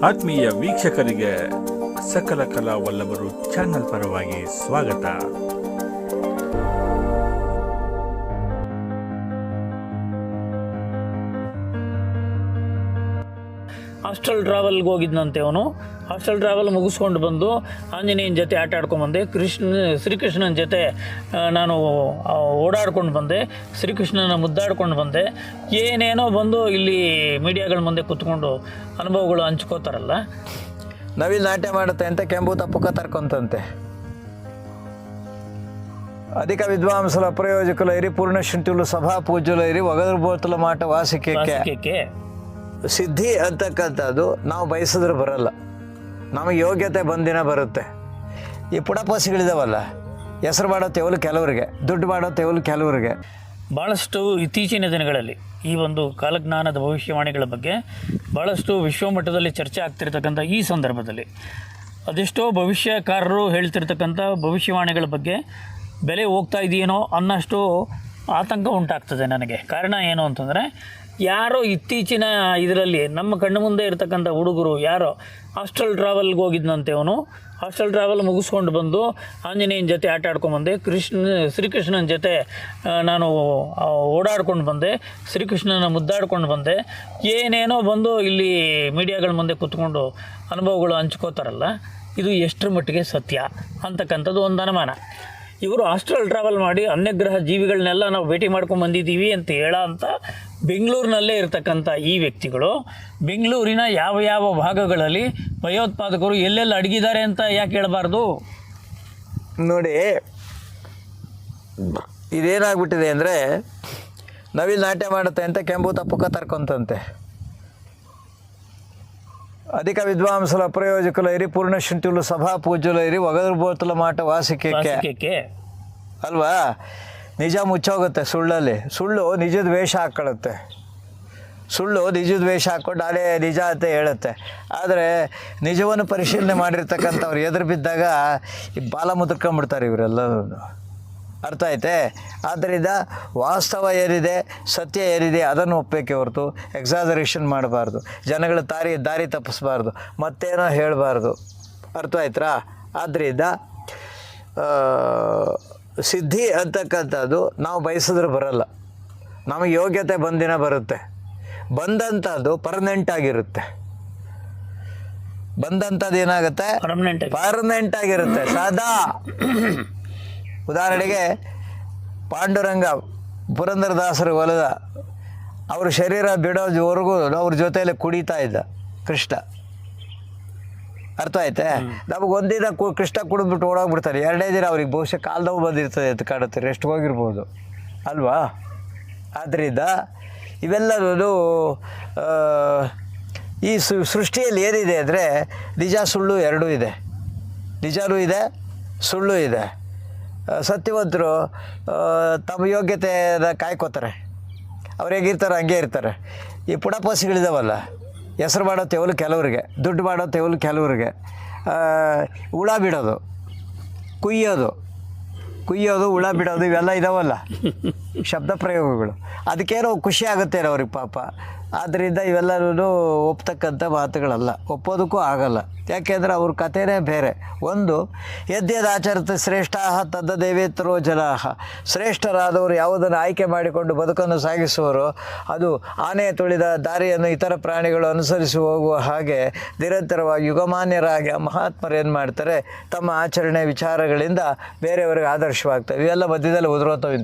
ಆತ್ಮೀಯ ವೀಕ್ಷಕರಿಗೆ ಸಕಲ ಕಲಾ ವಲ್ಲಭರು ಚಾನೆಲ್ ಪರವಾಗಿ ಸ್ವಾಗತ. ಹಾಸ್ಟೆಲ್ ಟ್ರಾವೆಲ್ಗೆ ಹೋಗಿದ್ದಂತೆ ಅವನು. ಹಾಸ್ಟೆಲ್ ಟ್ರಾವೆಲ್ ಮುಗಿಸ್ಕೊಂಡು ಬಂದು ಆಂಜನೇಯನ ಜೊತೆ ಆಟ ಆಡ್ಕೊಂಡ್ಬಂದೆ. ಶ್ರೀಕೃಷ್ಣನ ಜೊತೆ ನಾನು ಓಡಾಡ್ಕೊಂಡು ಬಂದೆ. ಶ್ರೀಕೃಷ್ಣನ ಮುದ್ದಾಡ್ಕೊಂಡು ಬಂದೆ. ಏನೇನೋ ಬಂದು ಇಲ್ಲಿ ಮೀಡಿಯಾಗಳ ಮುಂದೆ ಕೂತ್ಕೊಂಡು ಅನುಭವಗಳು ಹಂಚ್ಕೋತಾರಲ್ಲ. ನವಿಲು ನಾಟ್ಯ ಮಾಡುತ್ತೆ ಅಂತ ಕೆಂಬೂತ ಪುಕ್ಕ ತರ್ಕೊಂತಂತೆ. ಅಧಿಕ ವಿದ್ವಾಂಸಲ ಅಪ್ರಯೋಜಕುಲ ಇರಿ ಪೂರ್ಣಶುಂಠಿಲು ಸಭಾ ಪೂಜ್ಯುಲ ಇರಿ ಒಗದ್ರ ಬೋತಲ ಮಾಟ ವಾಸಿಕೆ ಸಿದ್ಧಿ ಅಂತಕ್ಕಂಥದ್ದು ನಾವು ಬಯಸಿದ್ರೆ ಬರಲ್ಲ, ನಮಗೆ ಯೋಗ್ಯತೆ ಬಂದಿನ ಬರುತ್ತೆ. ಈ ಪುಡಪಸಿಗಳಿದಾವಲ್ಲ, ಹೆಸರು ಮಾಡೋ ತೆವಲು ಕೆಲವರಿಗೆ, ದುಡ್ಡು ಮಾಡೋ ತೆವಲು ಕೆಲವರಿಗೆ. ಭಾಳಷ್ಟು ಇತ್ತೀಚಿನ ದಿನಗಳಲ್ಲಿ ಈ ಒಂದು ಕಾಲಜ್ಞಾನದ ಭವಿಷ್ಯವಾಣಿಗಳ ಬಗ್ಗೆ ಭಾಳಷ್ಟು ವಿಶ್ವಮಟ್ಟದಲ್ಲಿ ಚರ್ಚೆ ಆಗ್ತಿರ್ತಕ್ಕಂಥ ಈ ಸಂದರ್ಭದಲ್ಲಿ ಅದೆಷ್ಟೋ ಭವಿಷ್ಯಕಾರರು ಹೇಳ್ತಿರ್ತಕ್ಕಂಥ ಭವಿಷ್ಯವಾಣಿಗಳ ಬಗ್ಗೆ ಬೆಲೆ ಹೋಗ್ತಾ ಇದೆಯೇನೋ ಅನ್ನೋಷ್ಟು ಆತಂಕ ಉಂಟಾಗ್ತದೆ ನನಗೆ. ಕಾರಣ ಏನು ಅಂತಂದರೆ, ಯಾರೋ ಇತ್ತೀಚಿನ ಇದರಲ್ಲಿ ನಮ್ಮ ಕಣ್ಣು ಮುಂದೆ ಇರತಕ್ಕಂಥ ಹುಡುಗರು ಯಾರೋ ಹಾಸ್ಟೆಲ್ ಟ್ರಾವೆಲ್ಗೆ ಹೋಗಿದ್ದಂತೆ ಅವನು. ಹಾಸ್ಟೆಲ್ ಟ್ರಾವೆಲ್ ಮುಗಿಸ್ಕೊಂಡು ಬಂದು ಆಂಜನೇಯನ ಜೊತೆ ಆಟ ಆಡ್ಕೊಂಡ್ಬಂದೆ. ಶ್ರೀಕೃಷ್ಣನ ಜೊತೆ ನಾನು ಓಡಾಡ್ಕೊಂಡು ಬಂದೆ. ಶ್ರೀಕೃಷ್ಣನ ಮುದ್ದಾಡ್ಕೊಂಡು ಬಂದೆ. ಏನೇನೋ ಬಂದು ಇಲ್ಲಿ ಮೀಡಿಯಾಗಳ ಮುಂದೆ ಕೂತ್ಕೊಂಡು ಅನುಭವಗಳು ಹಂಚ್ಕೋತಾರಲ್ಲ, ಇದು ಎಷ್ಟರ ಮಟ್ಟಿಗೆ ಸತ್ಯ ಅಂತಕ್ಕಂಥದ್ದು ಒಂದು ಅನುಮಾನ. ಇವರು ಹಾಸ್ಟೆಲ್ ಟ್ರಾವೆಲ್ ಮಾಡಿ ಅನ್ಯಗ್ರಹ ಜೀವಿಗಳನ್ನೆಲ್ಲ ನಾವು ಭೇಟಿ ಮಾಡ್ಕೊಂಡು ಬಂದಿದ್ದೀವಿ ಅಂತ ಅಂತ ಬೆಂಗಳೂರಿನಲ್ಲೇ ಇರತಕ್ಕಂಥ ಈ ವ್ಯಕ್ತಿಗಳು ಬೆಂಗಳೂರಿನ ಯಾವ ಯಾವ ಭಾಗಗಳಲ್ಲಿ ಭಯೋತ್ಪಾದಕರು ಎಲ್ಲೆಲ್ಲಿ ಅಡಗಿದ್ದಾರೆ ಅಂತ ಯಾಕೆ ಹೇಳಬಾರ್ದು? ನೋಡಿ, ಇದೇನಾಗ್ಬಿಟ್ಟಿದೆ ಅಂದರೆ, ನವಿಲು ನಾಟ್ಯ ಮಾಡುತ್ತೆ ಅಂತ ಕೆಂಬೂತ ಪುಕ್ಕ ತರ್ಕೊಂತಂತೆ. ಅಧಿಕ ವಿದ್ವಾಂಸಲ ಅಪ್ರಯೋಜಕುಲ ಇರಿ ಪೂರ್ಣಶುಂಠಿಲು ಸಭಾ ಪೂಜ್ಯುಲ ಇರಿ ಒಗದ್ರ ಬೋತಲ ಮಾಟ ವಾಸಿಕೆ ಅಲ್ವಾ? ನಿಜ ಮುಚ್ಚೋಗುತ್ತೆ ಸುಳ್ಳಲ್ಲಿ. ಸುಳ್ಳು ನಿಜದ ವೇಷ ಹಾಕ್ಕೊಳ್ಳುತ್ತೆ. ಸುಳ್ಳು ನಿಜದ ವೇಷ ಹಾಕ್ಕೊಂಡು ಅದೇ ನಿಜ ಅಂತ ಹೇಳುತ್ತೆ. ಆದರೆ ನಿಜವನ್ನು ಪರಿಶೀಲನೆ ಮಾಡಿರ್ತಕ್ಕಂಥವ್ರು ಎದುರು ಬಿದ್ದಾಗ ಈ ಬಾಲ ಮುದ್ರಕೊಂಡ್ಬಿಡ್ತಾರೆ ಇವರೆಲ್ಲರೂ. ಅರ್ಥ ಐತೆ? ಆದ್ದರಿಂದ ವಾಸ್ತವ ಏನಿದೆ, ಸತ್ಯ ಏನಿದೆ ಅದನ್ನು ಒಪ್ಪಬೇಕೆ ಹೊರತು ಎಕ್ಸಾಜರೇಷನ್ ಮಾಡಬಾರ್ದು, ಜನಗಳ ದಾರಿ ತಪ್ಪಿಸ್ಬಾರ್ದು, ಮತ್ತೇನೋ ಹೇಳಬಾರ್ದು. ಅರ್ಥ ಆಯ್ತಾ? ಆದ್ದರಿಂದ ಸಿದ್ಧಿ ಅಂತಕ್ಕಂಥದ್ದು ನಾವು ಬಯಸಿದ್ರೆ ಬರಲ್ಲ, ನಮಗೆ ಯೋಗ್ಯತೆ ಬಂದಿನ ಬರುತ್ತೆ. ಬಂದಂಥದ್ದು ಪರ್ಮನೆಂಟ್ ಆಗಿರುತ್ತೆ. ಬಂದಂಥದ್ದು ಏನಾಗುತ್ತೆ? ಪರ್ಮನೆಂಟ್ ಆಗಿರುತ್ತೆ ಸದಾ. ಉದಾಹರಣೆಗೆ ಪಾಂಡುರಂಗ ಪುರಂದರದಾಸರು ಹೊಲದ ಅವ್ರ ಶರೀರ ಬಿಡೋವರೆಗೂ ಅವ್ರ ಜೊತೆಯಲ್ಲಿ ಕುಡಿತಾ ಇದ್ದ ಕೃಷ್ಣ. ಅರ್ಥ ಆಯ್ತೆ? ನಮಗೆ ಒಂದಿನ ಕೃಷ್ಣ ಕುಡಿದ್ಬಿಟ್ಟು ಓಡೋಗ್ಬಿಡ್ತಾರೆ. ಎರಡನೇ ದಿನ ಅವ್ರಿಗೆ ಬಹುಶಃ ಕಾಲ್ದವು ಬಂದಿರ್ತದೆ ಅಂತ ಕಾಣುತ್ತೆ, ರೆಸ್ಟ್ ಹೋಗಿರ್ಬೋದು ಅಲ್ವಾ? ಆದ್ದರಿಂದ ಇವೆಲ್ಲರೂ ಈ ಸೃಷ್ಟಿಯಲ್ಲಿ ಏನಿದೆ ಅಂದರೆ, ನಿಜ ಸುಳ್ಳು ಎರಡೂ ಇದೆ. ನಿಜವೂ ಇದೆ, ಸುಳ್ಳು ಇದೆ. ಸತ್ಯವಂತರು ತಮ್ಮ ಯೋಗ್ಯತೆನ ಕಾಯ್ಕೋತಾರೆ. ಅವ್ರು ಹೇಗಿರ್ತಾರೆ ಹಂಗೆ ಇರ್ತಾರೆ. ಈ ಪುಡಪಸಿಗಳಿದಾವಲ್ಲ, ಹೆಸರು ಮಾಡೋ ತೆವಲು ಕೆಲವರಿಗೆ, ದುಡ್ಡು ಮಾಡೋ ತೆವಲು ಕೆಲವರಿಗೆ. ಹುಳ ಬಿಡೋದು, ಕುಯ್ಯೋದು, ಹುಳ ಬಿಡೋದು, ಇವೆಲ್ಲ ಇದಾವಲ್ಲ ಶಬ್ದ ಪ್ರಯೋಗಗಳು. ಅದಕ್ಕೇನೋ ಖುಷಿ ಆಗುತ್ತೇನೋ ಅವ್ರಿಗೆ ಪಾಪ. ಆದ್ದರಿಂದ ಇವೆಲ್ಲರೂ ಒಪ್ತಕ್ಕಂಥ ಮಾತುಗಳಲ್ಲ, ಒಪ್ಪೋದಕ್ಕೂ ಆಗಲ್ಲ. ಯಾಕೆಂದರೆ ಅವ್ರ ಕಥೆನೇ ಬೇರೆ. ಒಂದು, ಯದ್ಯದಾಚರತೆ ಶ್ರೇಷ್ಠ ತದ್ದದೇವೇತರೋ ಜನಾಹ. ಶ್ರೇಷ್ಠರಾದವರು ಯಾವುದನ್ನು ಆಯ್ಕೆ ಮಾಡಿಕೊಂಡು ಬದುಕನ್ನು ಸಾಗಿಸುವರೋ ಅದು ಆನೆ ತುಳಿದ ದಾರಿಯನ್ನು ಇತರ ಪ್ರಾಣಿಗಳು ಅನುಸರಿಸಿ ಹೋಗುವ ಹಾಗೆ ನಿರಂತರವಾಗಿ ಯುಗಮಾನ್ಯರಾಗಿ ಮಹಾತ್ಮರು ಏನು ಮಾಡ್ತಾರೆ, ತಮ್ಮ ಆಚರಣೆ ವಿಚಾರಗಳಿಂದ ಬೇರೆಯವರಿಗೆ ಆದರ್ಶವಾಗ್ತವೆ. ಇವೆಲ್ಲ ಮಧ್ಯದಲ್ಲಿ ಉದುರೋತವೆ.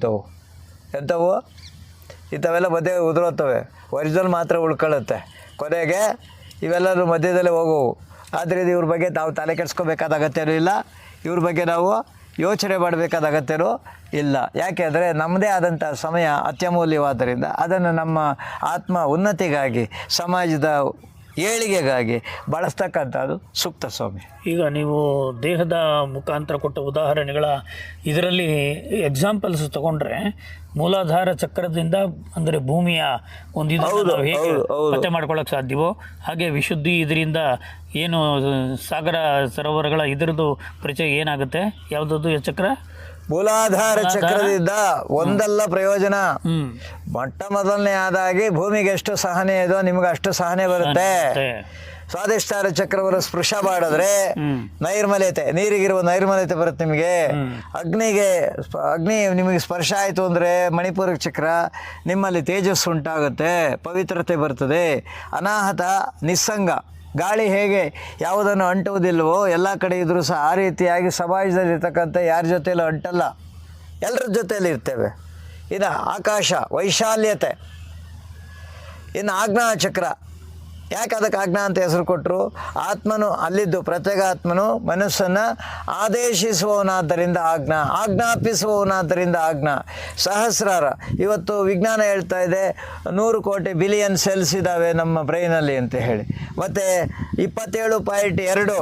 ಎಂಥವು ಇಂಥವೆಲ್ಲ ಮಧ್ಯೆ ಉದುರೋತವೆ. ಒರಿಜಿನಲ್ ಮಾತ್ರ ಉಳ್ಕೊಳ್ಳುತ್ತೆ. ಕೊನೆಗೆ ಇವೆಲ್ಲರೂ ಮಧ್ಯದಲ್ಲೇ ಹೋಗೋವು. ಆದ್ದರಿಂದ ಇವ್ರ ಬಗ್ಗೆ ನಾವು ತಲೆ ಕೆಡಿಸ್ಕೋಬೇಕಾದ ಅಗತ್ಯನೂ ಇಲ್ಲ, ಇವ್ರ ಬಗ್ಗೆ ನಾವು ಯೋಚನೆ ಮಾಡಬೇಕಾದ ಅಗತ್ಯನೂ ಇಲ್ಲ. ಯಾಕೆಂದರೆ ನಮ್ಮದೇ ಆದಂಥ ಸಮಯ ಅತ್ಯಮೂಲ್ಯವಾದ್ದರಿಂದ ಅದನ್ನು ನಮ್ಮ ಆತ್ಮ ಉನ್ನತಿಗಾಗಿ, ಸಮಾಜದ ಏಳಿಗೆಗಾಗಿ ಬಳಸ್ತಕ್ಕಂಥದ್ದು ಸೂಕ್ತ ಸ್ವಾಮಿ. ಈಗ ನೀವು ದೇಹದ ಮುಖಾಂತರ ಕೊಟ್ಟ ಉದಾಹರಣೆಗಳ ಇದರಲ್ಲಿ ಎಕ್ಸಾಂಪಲ್ಸ್ ತಗೊಂಡ್ರೆ, ಮೂಲಾಧಾರ ಚಕ್ರದಿಂದ ಅಂದರೆ ಭೂಮಿಯ ಒಂದು ಇದನ್ನು ಹೇಗೆ ಪತ್ತೆ ಮಾಡ್ಕೊಳ್ಳೋಕೆ ಸಾಧ್ಯವೋ ಹಾಗೆ ವಿಶುದ್ಧಿ ಇದರಿಂದ ಏನು ಸಾಗರ ಸರೋವರಗಳ ಇದರದ್ದು ಪರಿಚಯ ಏನಾಗುತ್ತೆ? ಯಾವುದದು ಚಕ್ರ? ಮೂಲಾಧಾರ ಚಕ್ರದಿಂದ ಒಂದಲ್ಲ ಪ್ರಯೋಜನ. ಹ್ಞೂ ಮೊಟ್ಟ ಮೊದಲನೇ ಆದಾಗಿ ಭೂಮಿಗೆ ಎಷ್ಟು ಸಹನೆ ಇದೋ ನಿಮ್ಗೆ ಅಷ್ಟು ಸಹನೆ ಬರುತ್ತೆ. ಸ್ವಾದಿಷ್ಠಾರ ಚಕ್ರವನ್ನು ಸ್ಪರ್ಶ ಮಾಡಿದ್ರೆ ನೈರ್ಮಲ್ಯತೆ, ನೀರಿಗಿರುವ ನೈರ್ಮಲ್ಯತೆ ಬರುತ್ತೆ ನಿಮಗೆ. ಅಗ್ನಿ ನಿಮಗೆ ಸ್ಪರ್ಶ ಆಯಿತು ಅಂದರೆ ಮಣಿಪುರ ಚಕ್ರ, ನಿಮ್ಮಲ್ಲಿ ತೇಜಸ್ಸು ಉಂಟಾಗುತ್ತೆ, ಪವಿತ್ರತೆ ಬರ್ತದೆ. ಅನಾಹತ ನಿಸ್ಸಂಗ, ಗಾಳಿ ಹೇಗೆ ಯಾವುದನ್ನು ಅಂಟುವುದಿಲ್ವೋ ಎಲ್ಲ ಕಡೆ ಇದ್ರೂ ಸಹ ಆ ರೀತಿಯಾಗಿ ಸಮಾಜದಲ್ಲಿರ್ತಕ್ಕಂಥ ಯಾರ ಜೊತೆಯಲ್ಲೂ ಅಂಟಲ್ಲ, ಎಲ್ಲರ ಜೊತೆಯಲ್ಲಿ ಇರ್ತೇವೆ. ಇನ್ನು ಆಕಾಶ ವೈಶಾಲ್ಯತೆ. ಇನ್ನು ಆಜ್ಞಾ ಚಕ್ರ, ಯಾಕೆ ಅದಕ್ಕೆ ಆಜ್ಞಾ ಅಂತ ಹೆಸರು ಕೊಟ್ಟರು? ಆತ್ಮನು ಅಲ್ಲಿದ್ದು ಪ್ರತ್ಯೇಗಾತ್ಮನು ಮನಸ್ಸನ್ನು ಆದೇಶಿಸುವವನಾದ್ದರಿಂದ ಆಜ್ಞಾಪಿಸುವವನಾದ್ದರಿಂದ ಆಜ್ಞಾ. ಸಹಸ್ರಾರ, ಇವತ್ತು ವಿಜ್ಞಾನ ಹೇಳ್ತಾ ಇದೆ 100 ಕೋಟಿ ಬಿಲಿಯನ್ ಸೆಲ್ಸ್ ಇದ್ದಾವೆ ನಮ್ಮ ಬ್ರೈನಲ್ಲಿ ಅಂತ ಹೇಳಿ. ಮತ್ತು 27.2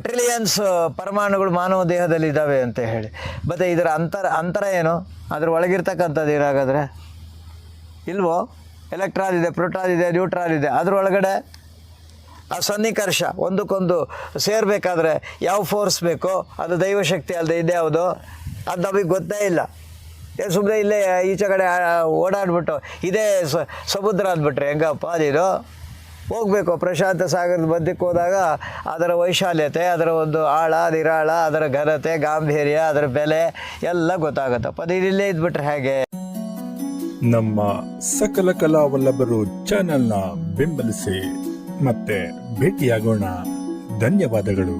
ಟ್ರಿಲಿಯನ್ಸ್ ಪರಮಾಣುಗಳು ಮಾನವ ದೇಹದಲ್ಲಿ ಇದ್ದಾವೆ ಅಂತ ಹೇಳಿ. ಮತ್ತು ಇದರ ಅಂತರ ಏನು? ಅದ್ರ ಒಳಗಿರ್ತಕ್ಕಂಥದ್ದು ಏನಾಗಾದರೆ ಇಲ್ವೋ? ಎಲೆಕ್ಟ್ರಾನ್ ಇದೆ, ಪ್ರೋಟಾನ್ ಇದೆ, ನ್ಯೂಟ್ರಾನ್ ಇದೆ. ಅದರೊಳಗಡೆ ಆ ಸನ್ನಿಕರ್ಷ ಒಂದಕ್ಕೊಂದು ಸೇರಬೇಕಾದ್ರೆ ಯಾವ ಫೋರ್ಸ್ ಬೇಕೋ ಅದು ದೈವಶಕ್ತಿ ಅಲ್ಲದೆ ಇದೆ ಯಾವುದು? ಅದು ನಮಗೆ ಗೊತ್ತೇ ಇಲ್ಲ. ಸುಮ್ಮನೆ ಇಲ್ಲೇ ಈಚೆ ಕಡೆ ಓಡಾಡ್ಬಿಟ್ಟು ಇದೇ ಸಮುದ್ರ ಅಂದ್ಬಿಟ್ರೆ ಹೆಂಗಪ್ಪ ಅದಿದು? ಹೋಗಬೇಕು ಪ್ರಶಾಂತ ಸಾಗರದ ಮಧ್ಯಕ್ಕೆ ಹೋದಾಗ ಅದರ ವೈಶಾಲ್ಯತೆ, ಅದರ ಒಂದು ಆಳ ನಿರಾಳ, ಅದರ ಘನತೆ, ಗಾಂಭೀರ್ಯ, ಅದರ ಬೆಲೆ ಎಲ್ಲ ಗೊತ್ತಾಗುತ್ತಪ್ಪ. ಅದು ಇಲ್ಲೇ ಇದ್ಬಿಟ್ರೆ ಹೇಗೆ? ನಮ್ಮ ಸಕಲ ಕಲಾವಲ್ಲಭರು ಚಾನೆಲ್ನ ಬೆಂಬಲಿಸಿ ಮತ್ತೆ ಭೇಟಿಯಾಗೋಣ. ಧನ್ಯವಾದಗಳು.